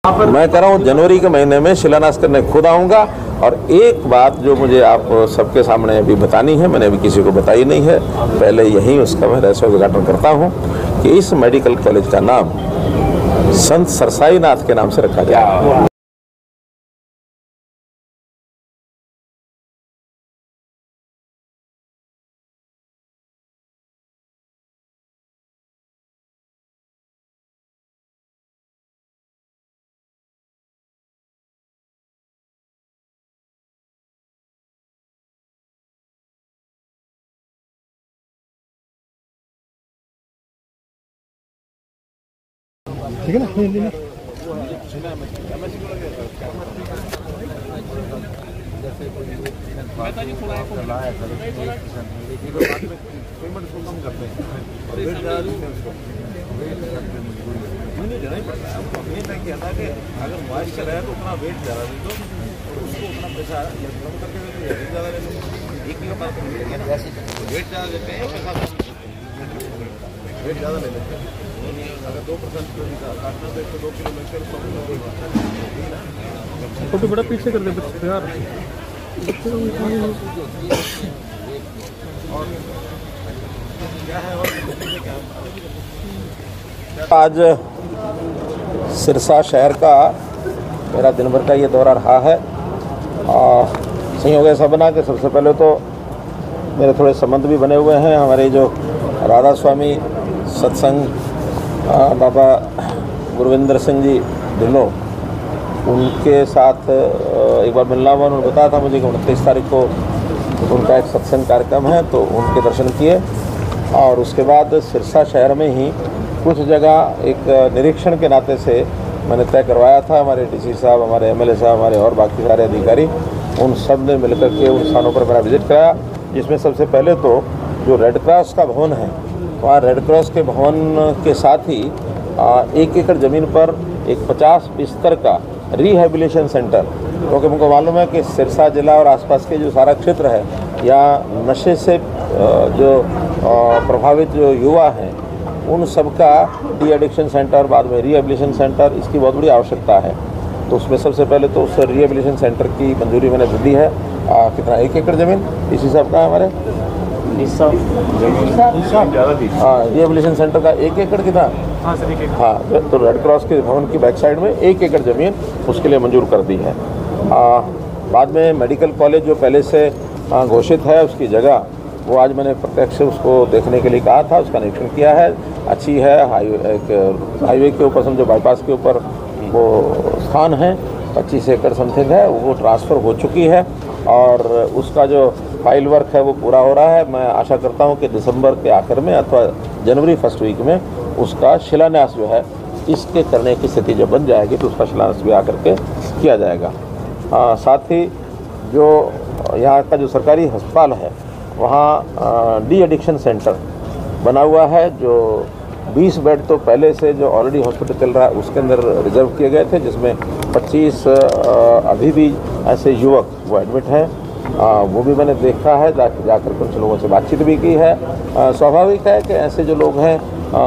मैं कह रहा हूँ जनवरी के महीने में शिलान्यास करने खुद आऊँगा। और एक बात जो मुझे आप सबके सामने अभी बतानी है, मैंने अभी किसी को बताई नहीं है, पहले यही उसका मैं रहस्य उद्घाटन करता हूँ कि इस मेडिकल कॉलेज का नाम संत सरसाई नाथ के नाम से रखा जाए। ठीक है ना? पेमेंट को कम करते हैं और वेट ज़्यादा देते हैं उसको, नहीं देना ही पड़ता है। आपको ये तय किया था कि अगर मॉइस्चर है तो उतना वेट ज़्यादा दे दो और उसको उतना पैसा कम करके दे दो, वेट ज़्यादा ले दो। एक ही बात है ना, वेट ज़्यादा देते हैं, पैसा वेट ज़्यादा ले लेते हैं। अगर 2% काटना तो 102 किलो लेकर फोटो बड़ा पीछे कर दे बच्चे यार। आज सिरसा शहर का मेरा दिन भर का ये दौरा रहा है। संयोग ऐसा बना कि सबसे पहले तो मेरे थोड़े संबंध भी बने हुए हैं। हमारे जो राधा स्वामी सत्संग बाबा गुरविंदर सिंह जी ढिल्लो, उनके साथ एक बार मिलना हुआ। उन्होंने बताया था मुझे कि 29 तारीख को उनका एक सत्संग कार्यक्रम है, तो उनके दर्शन किए। और उसके बाद सिरसा शहर में ही कुछ जगह एक निरीक्षण के नाते से मैंने तय करवाया था। हमारे डीसी साहब, हमारे एमएलए साहब, हमारे और बाकी सारे अधिकारी, उन सब ने मिलकर के उन स्थानों पर मेरा विजिट कराया, जिसमें सबसे पहले तो जो रेड क्रॉस का भवन है, वहाँ रेड क्रॉस के भवन के साथ ही 1 एकड़ ज़मीन पर एक 50 बिस्तर का रिहेबिलिटेशन सेंटर, क्योंकि मुझको मालूम है कि सिरसा जिला और आसपास के जो सारा क्षेत्र है, या नशे से जो प्रभावित जो युवा हैं, उन सबका डी एडिक्शन सेंटर, बाद में रिहेबिलिटेशन सेंटर, इसकी बहुत बड़ी आवश्यकता है। तो उसमें सबसे पहले तो उस रिहेबिलिटेशन सेंटर की मंजूरी मैंने दे दी है। कितना 1 एकड़ ज़मीन इसी सब का है हमारे रिहेबिलिटेशन सेंटर का 1 एकड़ कितना? हाँ, तो रेड क्रॉस के भवन की बैक साइड में 1 एकड़ ज़मीन उसके लिए मंजूर कर दी है। बाद में मेडिकल कॉलेज जो पहले से घोषित है, उसकी जगह वो आज मैंने प्रत्यक्ष उसको देखने के लिए कहा था, उसका निरीक्षण किया है। अच्छी है, हाईवे के ऊपर समझो बाईपास के ऊपर वो स्थान है, 25 एकड़ समथिंग है, वो ट्रांसफ़र हो चुकी है और उसका जो फाइल वर्क है वो पूरा हो रहा है। मैं आशा करता हूँ कि दिसंबर के आखिर में अथवा जनवरी फर्स्ट वीक में उसका शिलान्यास जो है, इसके करने की स्थिति जब बन जाएगी तो उसका शिलान्यास भी आकर के किया जाएगा। साथ ही जो यहाँ का जो सरकारी अस्पताल है, वहाँ डी एडिक्शन सेंटर बना हुआ है, जो 20 बेड तो पहले से जो ऑलरेडी हॉस्पिटल चल रहा है उसके अंदर रिजर्व किए गए थे, जिसमें 25 अभी भी ऐसे युवक वो एडमिट हैं। वो भी मैंने देखा है, जाकर कुछ लोगों से बातचीत भी की है। स्वाभाविक है कि ऐसे जो लोग हैं,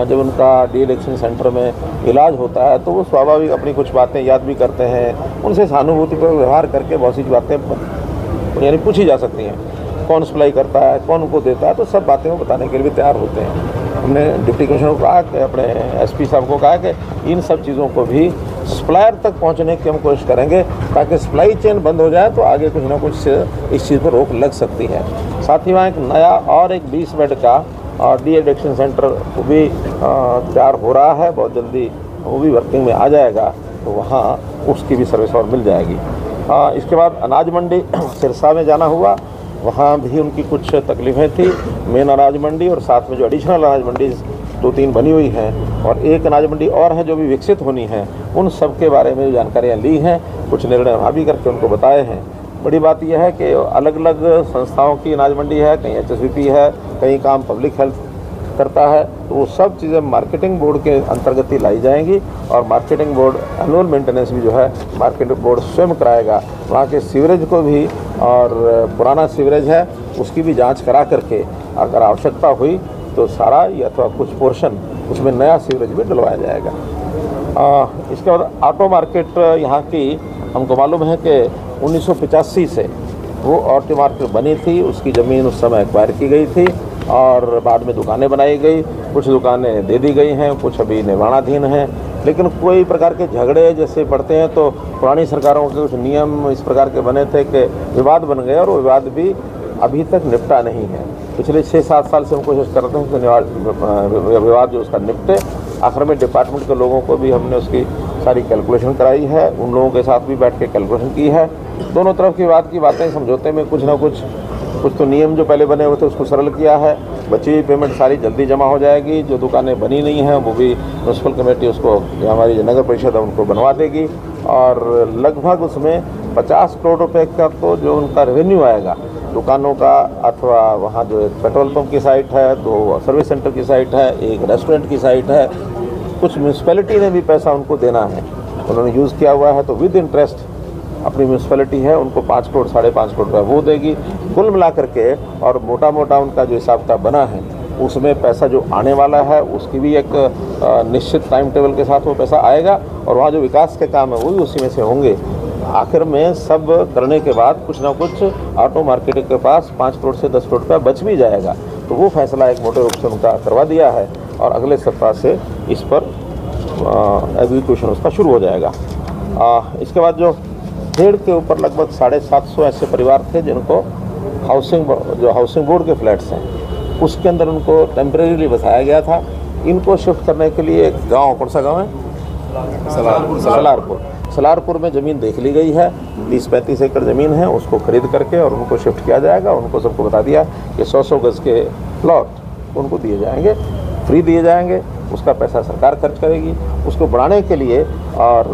जब उनका डी एडिक्शन सेंटर में इलाज होता है तो वो स्वाभाविक अपनी कुछ बातें याद भी करते हैं। उनसे सहानुभूति पर व्यवहार करके बहुत सी बातें यानी पूछी जा सकती हैं, कौन सप्लाई करता है, कौन उनको देता है, तो सब बातें वो बताने के लिए भी तैयार होते हैं। हमने डिप्टी कमिश्नर को कहा कि अपने एसपी साहब को कहा कि इन सब चीज़ों को भी सप्लायर तक पहुंचने की हम कोशिश करेंगे, ताकि सप्लाई चेन बंद हो जाए तो आगे कुछ ना कुछ इस चीज़ पर रोक लग सकती है। साथ ही वहाँ एक नया और एक 20 बेड का डी एडिक्शन सेंटर वो भी तैयार हो रहा है, बहुत जल्दी वो भी वर्किंग में आ जाएगा, तो वहाँ उसकी भी सर्विस और मिल जाएगी। इसके बाद अनाज मंडी सिरसा में जाना हुआ, वहाँ भी उनकी कुछ तकलीफ़ें थी। मेन अनाज मंडी और साथ में जो एडिशनल अनाज मंडी 2-3 बनी हुई हैं और एक अनाज मंडी और है जो भी विकसित होनी है, उन सब के बारे में जानकारियाँ ली हैं, कुछ निर्णय वहाँ भी करके उनको बताए हैं। बड़ी बात यह है कि अलग अलग संस्थाओं की अनाज मंडी है, कहीं HSBP है, कहीं काम पब्लिक हेल्थ करता है, तो वो सब चीज़ें मार्केटिंग बोर्ड के अंतर्गत ही लाई जाएंगी और मार्केटिंग बोर्ड एनुअल मेंटेनेंस भी जो है मार्केटिंग बोर्ड स्वयं कराएगा। वहाँ के सीवरेज को भी और पुराना सीवरेज है उसकी भी जांच करा करके अगर आवश्यकता हुई तो सारा या अथवा कुछ पोर्शन उसमें नया सीवरेज भी डलवाया जाएगा। इसके बाद ऑटो मार्केट यहाँ की हमको मालूम है कि 1985 से वो ऑटो मार्केट बनी थी, उसकी ज़मीन उस समय एक्वायर की गई थी और बाद में दुकानें बनाई गई, कुछ दुकानें दे दी गई हैं, कुछ अभी निर्माणाधीन हैं। लेकिन कोई प्रकार के झगड़े जैसे पड़ते हैं तो पुरानी सरकारों के कुछ नियम इस प्रकार के बने थे कि विवाद बन गए और वो विवाद भी अभी तक निपटा नहीं है। पिछले 6-7 साल से हम कोशिश करते हैं कि विवाद जो उसका निपटे। आखिर में डिपार्टमेंट के लोगों को भी हमने उसकी सारी कैलकुलेशन कराई है, उन लोगों के साथ भी बैठ के कैलकुलेशन की है। दोनों तरफ की विवाद की बातें समझौते में कुछ ना कुछ तो नियम जो पहले बने हुए थे उसको सरल किया है। बची हुई पेमेंट सारी जल्दी जमा हो जाएगी। जो दुकानें बनी नहीं हैं वो भी म्यूनसिपल कमेटी उसको, हमारी जो नगर परिषद है उनको बनवा देगी और लगभग उसमें 50 करोड़ रुपए का तो जो उनका रेवेन्यू आएगा दुकानों का, अथवा वहाँ जो एक पेट्रोल पंप की साइट है, 2 सर्विस सेंटर की साइट है, एक रेस्टोरेंट की साइट है, कुछ म्यूनसिपैलिटी ने भी पैसा उनको देना है, उन्होंने यूज़ किया हुआ है तो विद इंटरेस्ट अपनी म्यूनसिपैलिटी है उनको 5 करोड़ 5.5 करोड़ रुपये वो देगी। कुल मिला करके और मोटा मोटा उनका जो हिसाब किताब बना है उसमें पैसा जो आने वाला है उसकी भी एक निश्चित टाइम टेबल के साथ वो पैसा आएगा और वहाँ जो विकास के काम है वो भी उसी में से होंगे। आखिर में सब करने के बाद कुछ ना कुछ ऑटो मार्केट के पास 5 करोड़ से 10 करोड़ रुपया बच भी जाएगा। तो वो फैसला एक मोटे रूप से उनका करवा दिया है और अगले सप्ताह से इस पर एग्जीक्यूशन उसका शुरू हो जाएगा। इसके बाद जो खेड़ के ऊपर लगभग 750 ऐसे परिवार थे जिनको हाउसिंग बोर्ड के फ्लैट्स हैं उसके अंदर उनको टेम्परेरीली बसाया गया था। इनको शिफ्ट करने के लिए एक गांव, कौन सा गांव है? सलारपुर में ज़मीन देख ली गई है, 30-35 एकड़ ज़मीन है, उसको खरीद करके और उनको शिफ्ट किया जाएगा। उनको सबको बता दिया कि 100 गज़ के प्लॉट उनको दिए जाएंगे, फ्री दिए जाएंगे, उसका पैसा सरकार खर्च करेगी उसको बढ़ाने के लिए और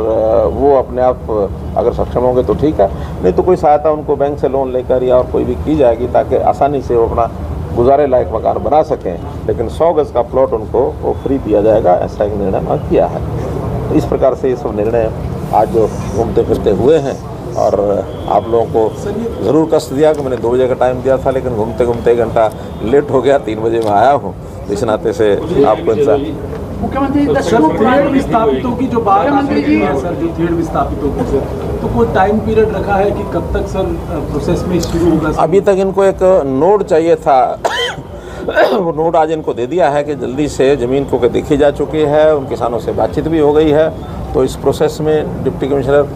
वो अपने आप अगर सक्षम होंगे तो ठीक है, नहीं तो कोई सहायता उनको बैंक से लोन लेकर या और कोई भी की जाएगी ताकि आसानी से वो अपना गुजारे लायक मकान बना सकें। लेकिन 100 गज़ का प्लॉट उनको वो फ्री दिया जाएगा, ऐसा एक निर्णय किया है। तो इस प्रकार से ये सब निर्णय आज जो घूमते फिरते हुए हैं और आप लोगों को ज़रूर कष्ट दिया कि मैंने 2 बजे का टाइम दिया था लेकिन घूमते घूमते 1 घंटा लेट हो गया, 3 बजे मैं आया हूँ। इस नाते से आपको इंसान मुख्यमंत्री विस्थापितों की जो बात है सर, जो थेड़ विस्थापितों की सर, तो कोई टाइम पीरियड रखा है कि कब तक सर प्रोसेस में शुरू होगा? अभी तक इनको एक नोड चाहिए था वो नोड आज इनको दे दिया है कि जल्दी से ज़मीन को देखी जा चुकी है, उन किसानों से बातचीत भी हो गई है। तो इस प्रोसेस में डिप्टी कमिश्नर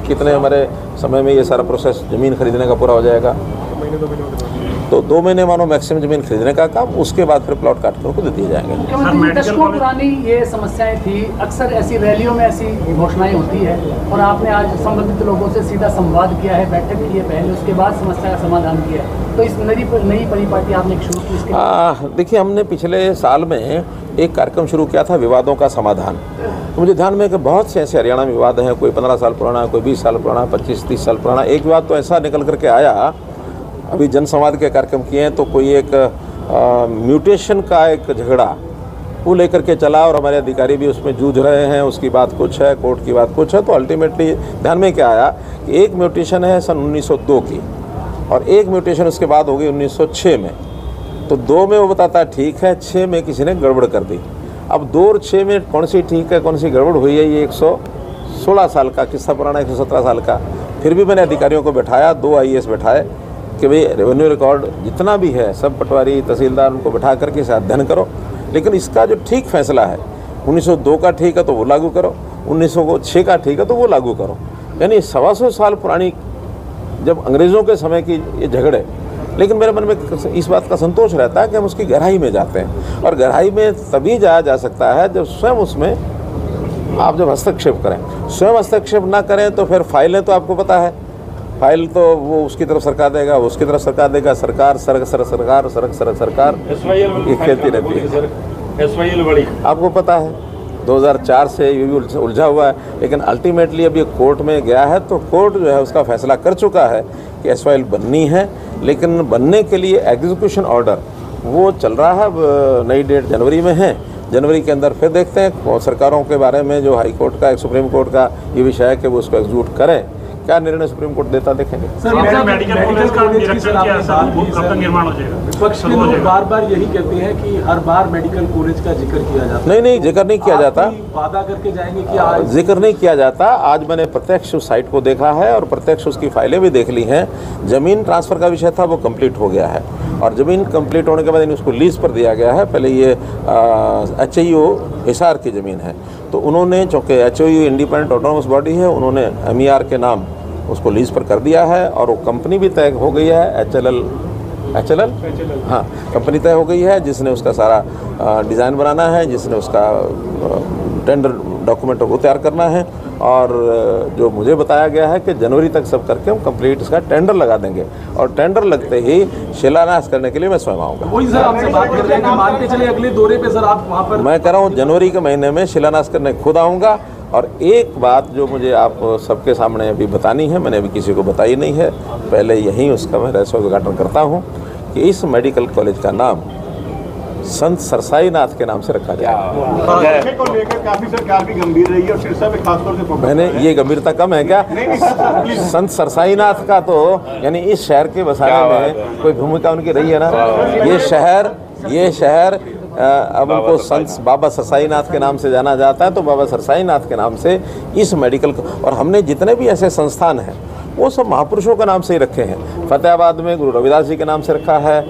कितने हमारे समय में ये सारा प्रोसेस ज़मीन खरीदने का पूरा हो जाएगा? तो 2 महीने मानो मैक्सिमम ज़मीन खरीदने का काम, उसके बाद फिर प्लॉट काट कर उनको दे दिए जाएंगे। दशकों पुरानी ये समस्याएं थी, अक्सर ऐसी रैलियों में ऐसी घोषणाएं होती है और आपने आज संबंधित लोगों से सीधा संवाद किया है, बैठक की है पहले, उसके बाद समस्या का समाधान किया है। तो इस नई परिपाटी आपने शुरू की इसके? देखिए, हमने पिछले साल में एक कार्यक्रम शुरू किया था विवादों का समाधान। तो मुझे ध्यान में कि बहुत से ऐसे हरियाणा में विवाद हैं, कोई 15 साल पुराना, कोई 20 साल पुराना, 25-30 साल पुराना। एक विवाद तो ऐसा निकल करके आया, अभी जनसंवाद के कार्यक्रम किए हैं तो कोई एक म्यूटेशन का एक झगड़ा वो लेकर के चला और हमारे अधिकारी भी उसमें जूझ रहे हैं। उसकी बात कुछ है, कोर्ट की बात कुछ है। तो अल्टीमेटली ध्यान में क्या आया कि एक म्यूटेशन है सन 1902 की और एक म्यूटेशन उसके बाद हो गई 1906 में। तो 2 में वो बताता है ठीक है, 6 में किसी ने गड़बड़ कर दी। अब 2 और 6 में कौन सी ठीक है कौन सी गड़बड़ हुई है, ये 116 साल का किस्सा पुराना, 117 साल का। फिर भी मैंने अधिकारियों को बैठाया, 2 IAS बैठाए कि भाई रेवेन्यू रिकॉर्ड जितना भी है सब पटवारी तहसीलदार उनको बैठा करके इसे अध्ययन करो, लेकिन इसका जो ठीक फैसला है 1902 का ठीक है तो वो लागू करो, 1906 का ठीक है तो वो लागू करो। यानी 125 साल पुरानी जब अंग्रेज़ों के समय की ये झगड़े। लेकिन मेरे मन में इस बात का संतोष रहता है कि हम उसकी गहराई में जाते हैं और गहराई में तभी जाया जा सकता है जब स्वयं उसमें आप जब हस्तक्षेप करें। स्वयं हस्तक्षेप ना करें तो फिर फाइलें तो आपको पता है, फाइल तो वो उसकी तरफ सरकार देगा, वो उसकी तरफ सरकार देगा, सरकार ये खेलती रहती है। आपको पता है 2004 से ये भी उलझा हुआ है, लेकिन अल्टीमेटली अब ये कोर्ट में गया है तो कोर्ट जो है उसका फैसला कर चुका है कि SYL बननी है। लेकिन बनने के लिए एग्जीक्यूशन ऑर्डर वो चल रहा है, नई डेट जनवरी में है। जनवरी के अंदर फिर देखते हैं सरकारों के बारे में जो हाई कोर्ट का, एक सुप्रीम कोर्ट का ये विषय है कि वो उसको एग्जीक्यूट करें क्या निर्णय सुप्रीम कोर्ट देता देखेंगे। सर, मेडिकल कॉलेज का निरीक्षण किया कब तक निर्माण हो जाएगा? विपक्ष के लोग बार बार यही कहते हैं कि हर बार मेडिकल कॉलेज का जिक्र किया जाता है। नहीं, जिक्र नहीं किया जाता, वादा करके जाएंगे कि आज जिक्र नहीं किया जाता। आज मैंने प्रत्यक्ष उस साइट को देखा है और प्रत्यक्ष उसकी फाइलें भी देख ली हैं। जमीन ट्रांसफ़र का विषय था, वो कंप्लीट हो गया है और ज़मीन कंप्लीट होने के बाद उसको लीज पर दिया गया है। पहले ये HIO हिसार की ज़मीन है, तो उन्होंने, चूँकि HIO इंडिपेंडेंट ऑटोनोमस बॉडी है, उन्होंने MER के नाम उसको लीज पर कर दिया है और वो कंपनी भी तय हो गई है, HLL हाँ, कंपनी तय हो गई है, जिसने उसका सारा डिज़ाइन बनाना है, जिसने उसका टेंडर डॉक्यूमेंट को तैयार करना है। और जो मुझे बताया गया है कि जनवरी तक सब करके हम कंप्लीट इसका टेंडर लगा देंगे और टेंडर लगते ही शिलान्यास करने के लिए मैं स्वयं आऊँगा। वही सर आपसे बात कर रहे हैं, मान के चले अगले दौरे पे सर आप वहाँ पर। मैं कह रहा हूँ जनवरी के महीने में शिलान्यास करने खुद आऊँगा। और एक बात जो मुझे आप सबके सामने अभी बतानी है, मैंने अभी किसी को बताई नहीं है, पहले यहीं उसका मैं रहस्य उद्घाटन करता हूँ कि इस मेडिकल कॉलेज का नाम संत सरसाईनाथ के नाम से रखा गया। को लेकर काफी सरकार भी गंभीर रही है और सिरसा पे खासतौर से मैंने ये गंभीरता कम है क्या? संत सरसाईनाथ का तो यानी इस शहर के बसाने में कोई भूमिका उनकी रही है ना। ये शहर अब उनको संत बाबा सरसाईनाथ के नाम से जाना जाता है, तो बाबा सरसाईनाथ के नाम से इस मेडिकल, और हमने जितने भी ऐसे संस्थान हैं वो सब महापुरुषों के नाम से ही रखे हैं। फतेहाबाद में गुरु रविदास जी के नाम से रखा है,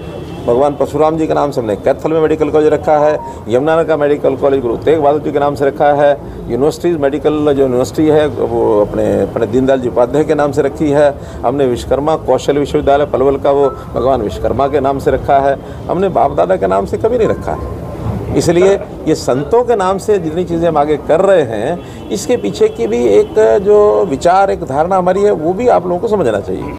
भगवान परशुराम जी के नाम से हमने कैथल में मेडिकल कॉलेज रखा है, यमुनानगर का मेडिकल कॉलेज गुरु तेग बहादुर जी के नाम से रखा है, यूनिवर्सिटीज़ मेडिकल जो यूनिवर्सिटी है वो अपने दीनदयाल जी उपाध्याय के नाम से रखी है। हमने विश्वकर्मा कौशल विश्वविद्यालय पलवल का वो भगवान विश्वकर्मा के नाम से रखा है। हमने बाप दादा के नाम से कभी नहीं रखा है। इसलिए ये संतों के नाम से जितनी चीज़ें हम आगे कर रहे हैं, इसके पीछे की भी एक जो विचार, एक धारणा हमारी है, वो भी आप लोगों को समझना चाहिए।